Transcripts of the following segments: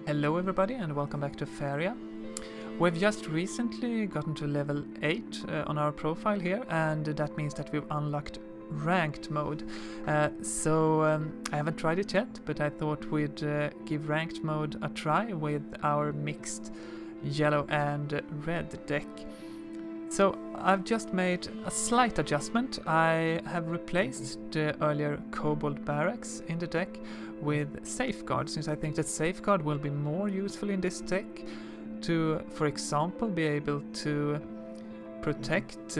Hello everybody and welcome back to Faeria. We've just recently gotten to level 8 on our profile here, and that means that we've unlocked ranked mode. I haven't tried it yet, but I thought we'd give ranked mode a try with our mixed yellow and red deck. So I've just made a slight adjustment. I have replaced the earlier Kobold Barracks in the deck with Safeguard, since I think that Safeguard will be more useful in this deck to, for example, be able to protect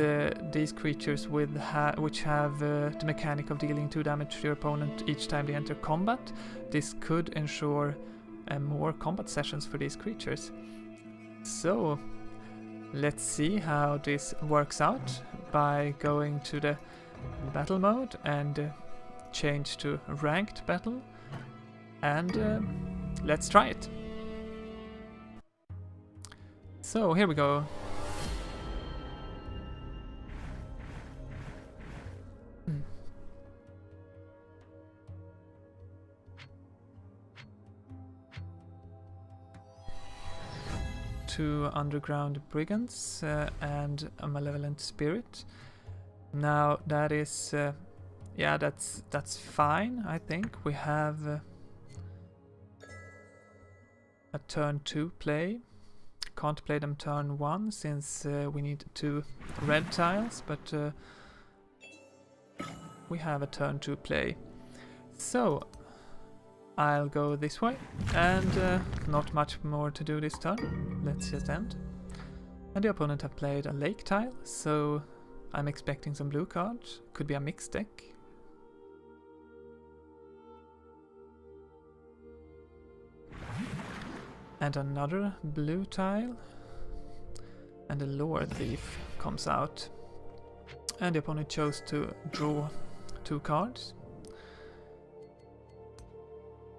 these creatures with which have the mechanic of dealing 2 damage to your opponent each time they enter combat. This could ensure more combat sessions for these creatures. So let's see how this works out by going to the battle mode and change to ranked battle, and let's try it. So here we go. Two underground brigands and a malevolent spirit. Now that is yeah, that's fine. I think we have a turn 2 play. Can't play them turn 1 since we need 2 red tiles, but we have a turn 2 play. So I'll go this way, and not much more to do this turn. Let's just end. And the opponent have played a lake tile, so I'm expecting some blue cards. Could be a mixed deck. And another blue tile. And the Lore Thief comes out. And the opponent chose to draw 2 cards.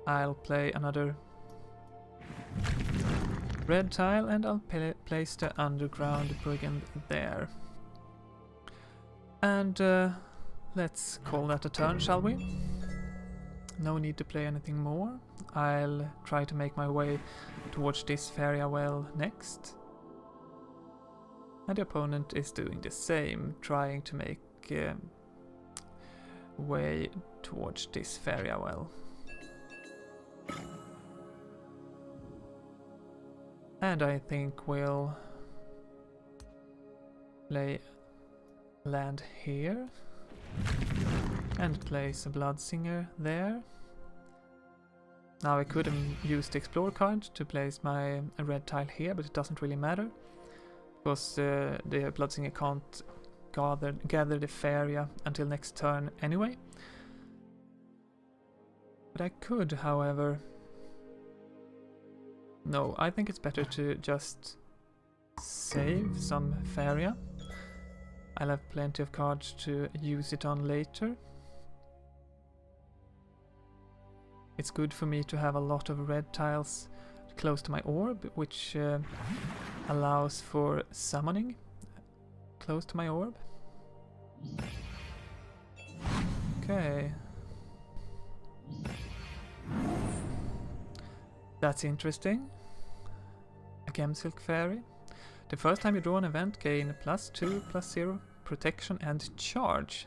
I'll play another red tile, and I'll place the underground brigand there. And let's call that a turn, shall we? No need to play anything more. I'll try to make my way towards this Faeria well next. And the opponent is doing the same, trying to make way towards this Faeria well. And I think we'll play land here and place a Bloodsinger there. Now I could have used the Explore card to place my red tile here, but it doesn't really matter because the Bloodsinger can't gather the Faeria until next turn anyway. But I could, however... No, I think it's better to just save some Faeria. I'll have plenty of cards to use it on later. It's good for me to have a lot of red tiles close to my orb, which allows for summoning close to my orb. Okay. That's interesting. A Gemsilk Fairy. The first time you draw an event, gain +2, +0, protection and charge.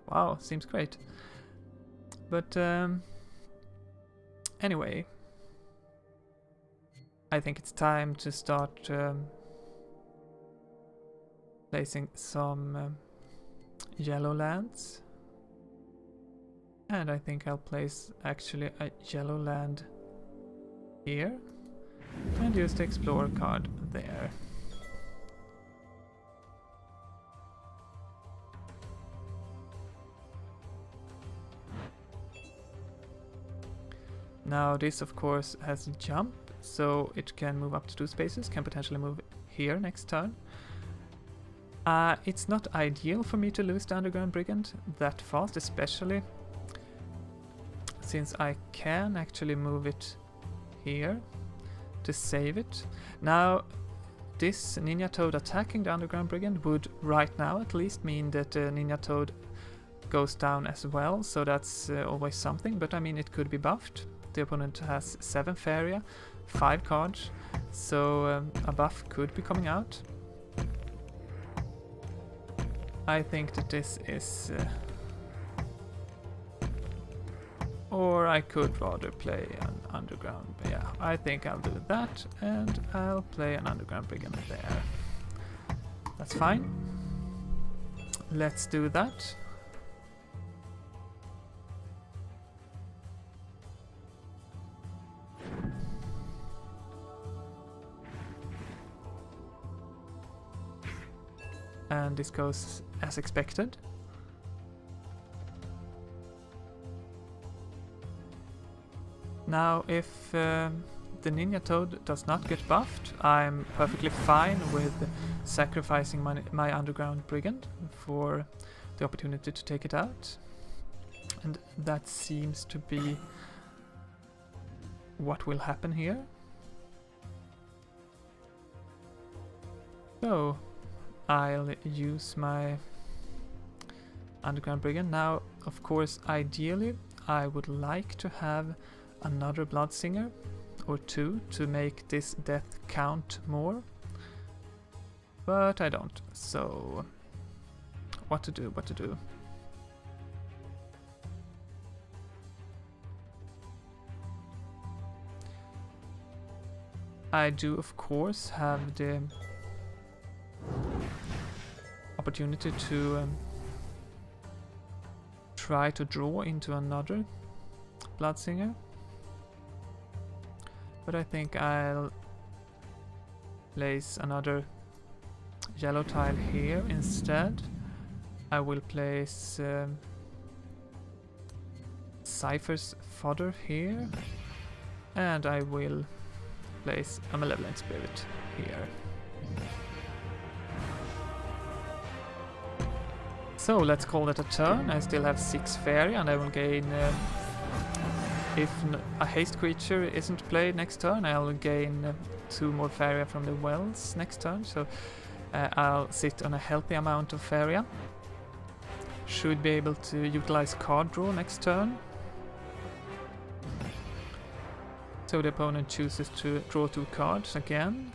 Wow, seems great. But anyway, I think it's time to start placing some yellow lands. And I think I'll place actually a yellow land here and use the Explorer card there. Now this of course has a jump, so it can move up to 2 spaces, can potentially move here next turn. It's not ideal for me to lose the Underground Brigand that fast, especially since I can actually move it here to save it. Now this Ninja Toad attacking the Underground Brigand would right now at least mean that Ninja Toad goes down as well, so that's always something, but I mean it could be buffed. The opponent has 7 Faeria. 5 cards, so a buff could be coming out. I think that this is... or I could rather play an underground. But yeah, I think I'll do that, and I'll play an underground brigand there. That's fine. Let's do that. And this goes as expected. Now, if the Ninja Toad does not get buffed, I'm perfectly fine with sacrificing my underground brigand for the opportunity to take it out. And that seems to be what will happen here. So, I'll use my underground brigand. Now, of course, ideally, I would like to have another Bloodsinger or 2 to make this death count more, but I don't. So, what to do? I do, of course, have the opportunity to try to draw into another Bloodsinger, but I think I'll place another yellow tile here instead. I will place Cypher's Fodder here, and I will place a Malevolent Spirit here. So let's call that a turn. I still have 6 Faeria, and I will gain... if a haste creature isn't played next turn, I'll gain 2 more Faeria from the wells next turn, so I'll sit on a healthy amount of Faeria. Should be able to utilize card draw next turn. So the opponent chooses to draw 2 cards again.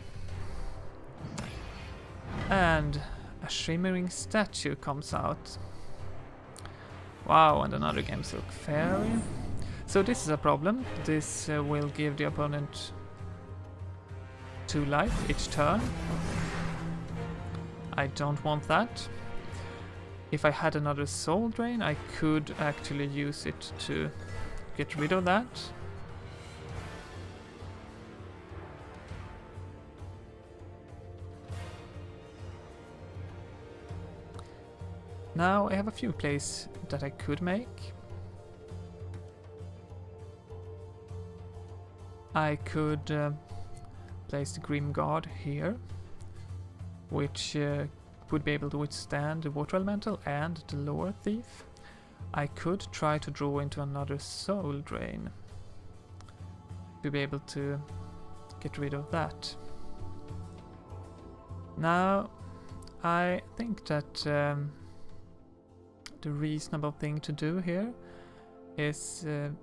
And a Shimmering Statue comes out. Wow, and another Gamesilk Fairy. So this is a problem. This will give the opponent 2 life each turn. I don't want that. If I had another Soul Drain, I could actually use it to get rid of that. Now I have a few plays that I could make. I could place the Grim Guard here, which would be able to withstand the Water Elemental and the Lore Thief. I could try to draw into another Soul Drain to be able to get rid of that. Now, I think that the reasonable thing to do here is to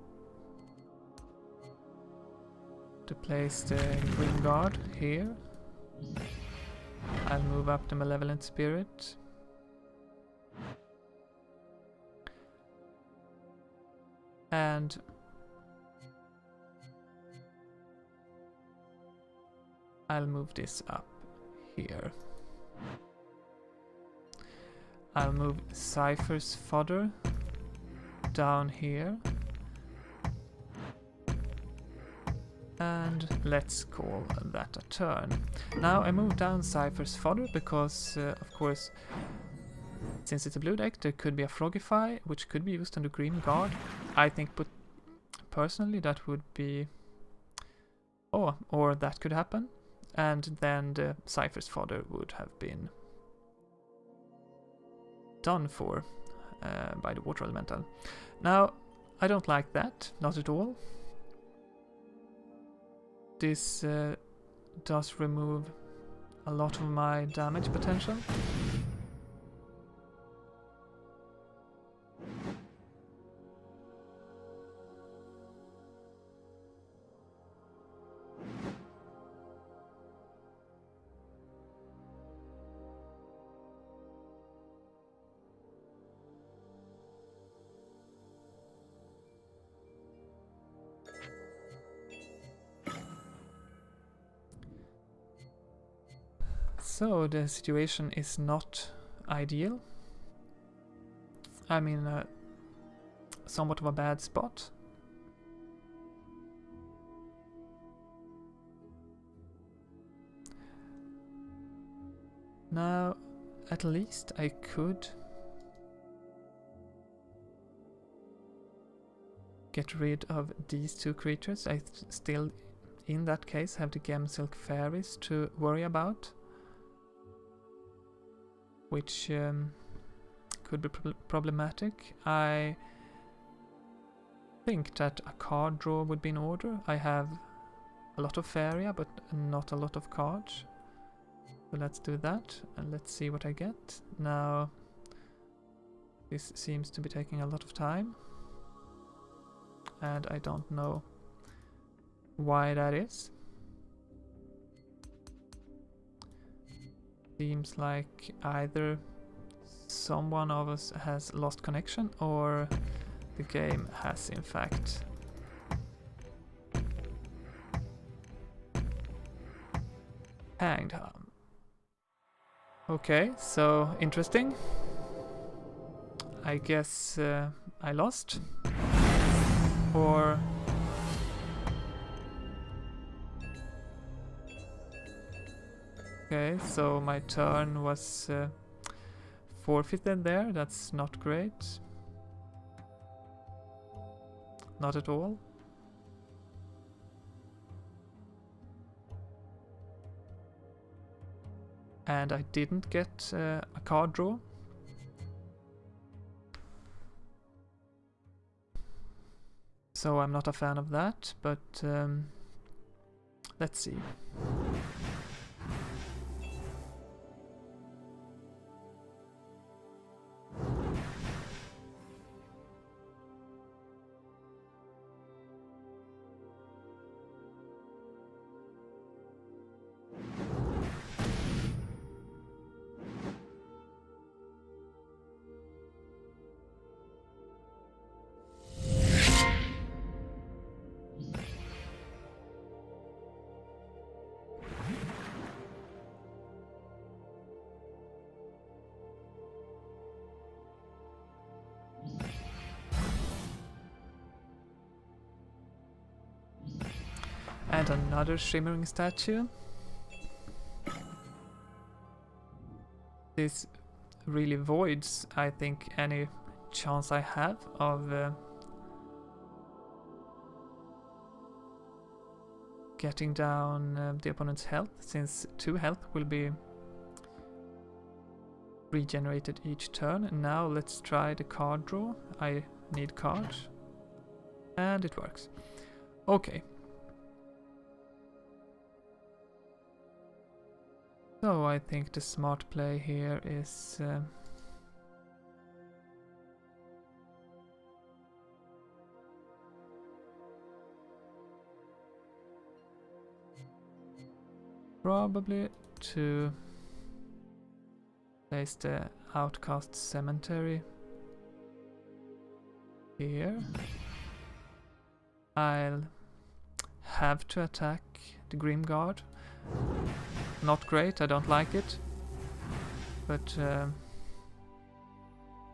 place the Grim Guard here. I'll move up the Malevolent Spirit. And I'll move this up here. I'll move Cypher's Fodder down here. And let's call that a turn. Now I move down Cypher's Fodder because, of course, since it's a blue deck, there could be a Frogify, which could be used on the Grim Guard. I think, personally, that would be... Oh, or that could happen. And then the Cypher's Fodder would have been done for by the Water Elemental. Now, I don't like that, not at all. This does remove a lot of my damage potential. So the situation is not ideal. I'm in a somewhat of a bad spot. Now, at least I could get rid of these two creatures. I still, in that case, have the Gemsilk Fairies to worry about, which could be problematic. I think that a card draw would be in order. I have a lot of Faeria, but not a lot of cards. So let's do that, and let's see what I get. Now, this seems to be taking a lot of time, and I don't know why that is. Seems like either someone of us has lost connection, or the game has in fact hanged. Okay, so interesting. I guess I lost. Or okay, so my turn was forfeited there. That's not great. Not at all. And I didn't get a card draw. So I'm not a fan of that, but let's see. And another shimmering statue. This really voids, I think, any chance I have of getting down the opponent's health, since 2 health will be regenerated each turn. And now let's try the card draw. I need cards. And it works. Okay. So I think the smart play here is probably to place the Outcast Cemetery here. I'll have to attack the Grimguard. Not great, I don't like it, but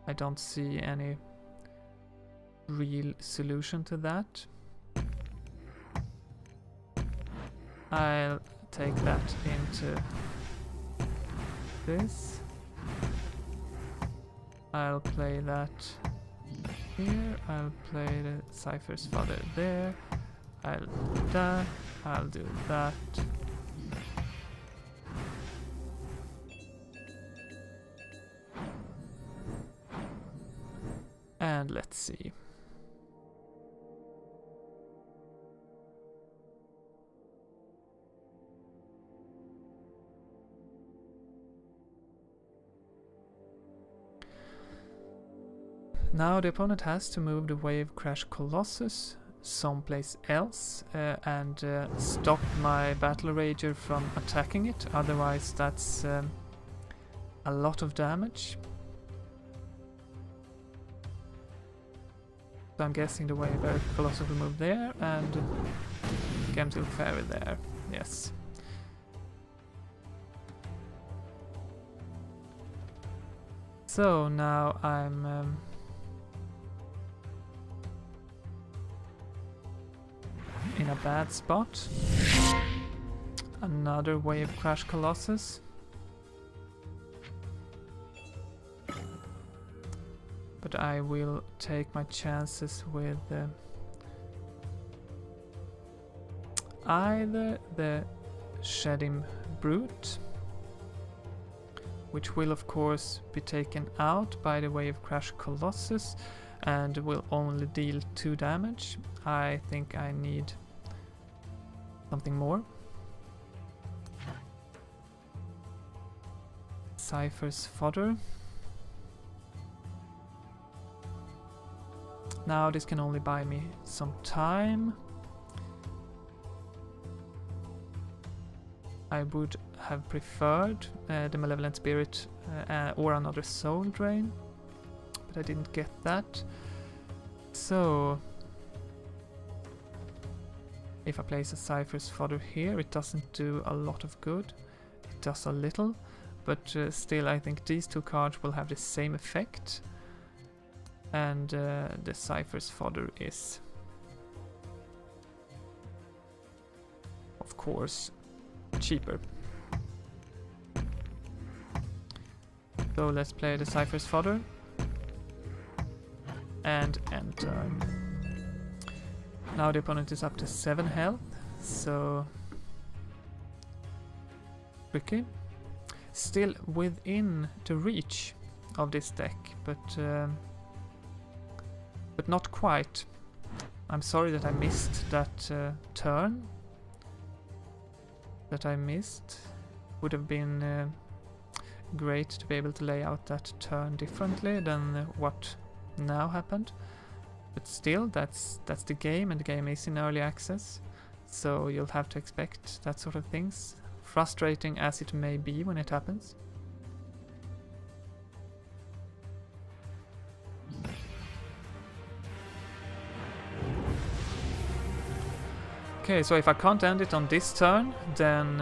I don't see any real solution to that. I'll take that into this. I'll play that here. I'll play the Cypher's Father there. I'll do that. I'll do that. And let's see. Now the opponent has to move the Wave Crash Colossus someplace else and stop my Battle Rager from attacking it, otherwise that's a lot of damage. So I'm guessing the Wave Colossus will move there and Gemsilk Fairy there, yes. So now I'm in a bad spot. Another Wave Crash Colossus. But I will take my chances with either the Shedim Brute, which will of course be taken out by the Wave Crash Colossus and will only deal 2 damage. I think I need something more. Cypher's Fodder. Now this can only buy me some time. I would have preferred the Malevolent Spirit or another Soul Drain, but I didn't get that. So if I place a Cypher's Fodder here, it doesn't do a lot of good. It does a little, but still I think these 2 cards will have the same effect. And the Cypher's Fodder is, of course, cheaper. So let's play the Cypher's Fodder and enter. Now the opponent is up to 7 health, so tricky. Still within the reach of this deck, but not quite. I'm sorry that I missed that turn. That I missed. Would have been great to be able to lay out that turn differently than what now happened. But still, that's the game, and the game is in early access, so you'll have to expect that sort of things. Frustrating as it may be when it happens. Okay, so if I can't end it on this turn, then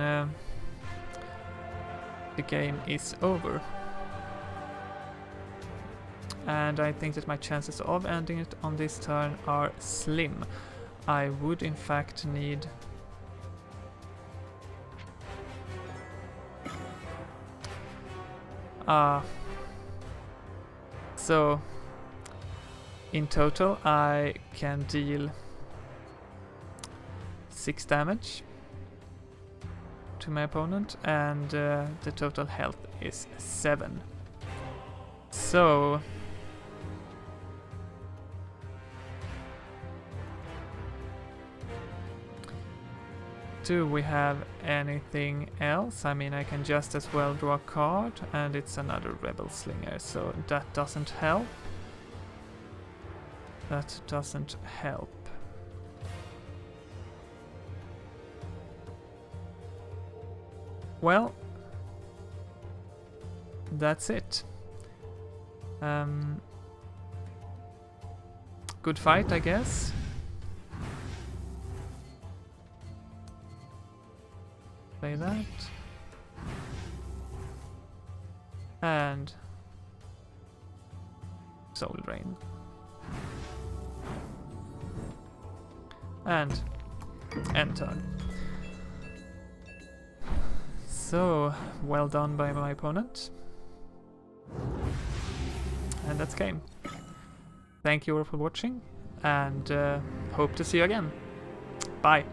the game is over. And I think that my chances of ending it on this turn are slim. I would in fact need so in total I can deal 6 damage to my opponent, and the total health is 7. So do we have anything else? I mean, I can just as well draw a card, and it's another Rebel Slinger, so that doesn't help. That doesn't help. Well, that's it. Good fight, I guess. Play that. And Soul Drain. And end turn. So, well done by my opponent. And that's game. Thank you all for watching, and hope to see you again. Bye.